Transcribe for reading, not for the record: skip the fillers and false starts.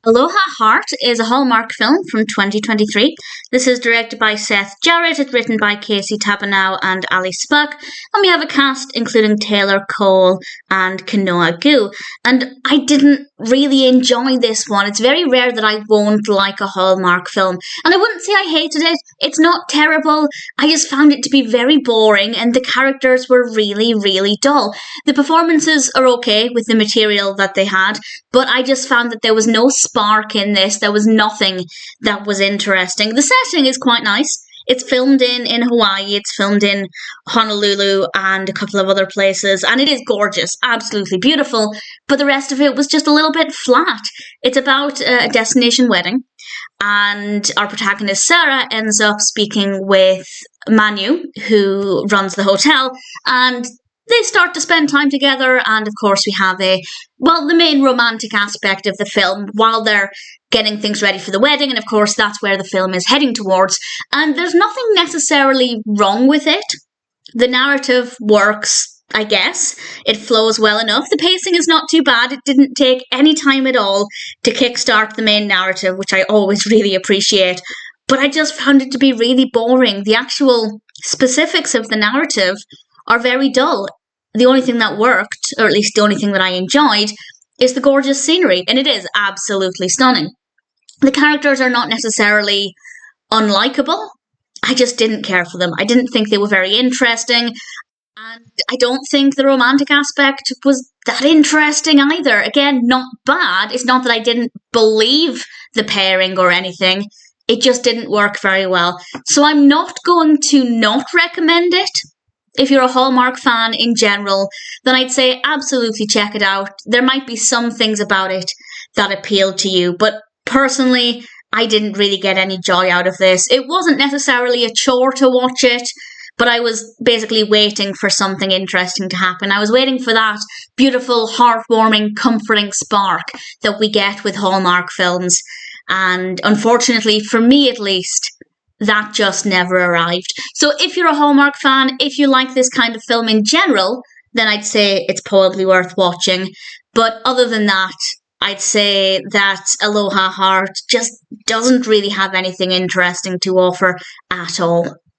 Aloha Heart is a Hallmark film from 2023. This is directed by Seth Jarrett, it's written by Casie, Tabanou and Ali Spuck, and we have a cast including Taylor Cole and Kanoa Goo. And I didn't really enjoy this one. It's very rare that I won't like a Hallmark film. And I wouldn't say I hated it. It's not terrible. I just found it to be very boring and the characters were really, really dull. The performances are okay with the material that they had, but I just found that there was no spark in this. There was nothing that was interesting. The setting is quite nice. It's filmed in Hawaii, it's filmed in Honolulu and a couple of other places, and it is gorgeous, absolutely beautiful, but the rest of it was just a little bit flat. It's about a destination wedding, and our protagonist Sara ends up speaking with Manu, who runs the hotel, and they start to spend time together, and of course we have the main romantic aspect of the film while they're getting things ready for the wedding, and of course that's where the film is heading towards, and there's nothing necessarily wrong with it. The narrative works, I guess. It flows well enough. The pacing is not too bad. It didn't take any time at all to kickstart the main narrative, which I always really appreciate, but I just found it to be really boring. The actual specifics of the narrative are very dull. The only thing that worked, or at least the only thing that I enjoyed, is the gorgeous scenery, and it is absolutely stunning. The characters are not necessarily unlikable. I just didn't care for them. I didn't think they were very interesting, and I don't think the romantic aspect was that interesting either. Again, not bad. It's not that I didn't believe the pairing or anything. It just didn't work very well. So I'm not going to not recommend it. If you're a Hallmark fan in general, then I'd say absolutely check it out. There might be some things about it that appealed to you, but personally, I didn't really get any joy out of this. It wasn't necessarily a chore to watch it, but I was basically waiting for something interesting to happen. I was waiting for that beautiful, heartwarming, comforting spark that we get with Hallmark films. And unfortunately, for me at least, that just never arrived. So if you're a Hallmark fan, if you like this kind of film in general, then I'd say it's probably worth watching. But other than that, I'd say that Aloha Heart just doesn't really have anything interesting to offer at all.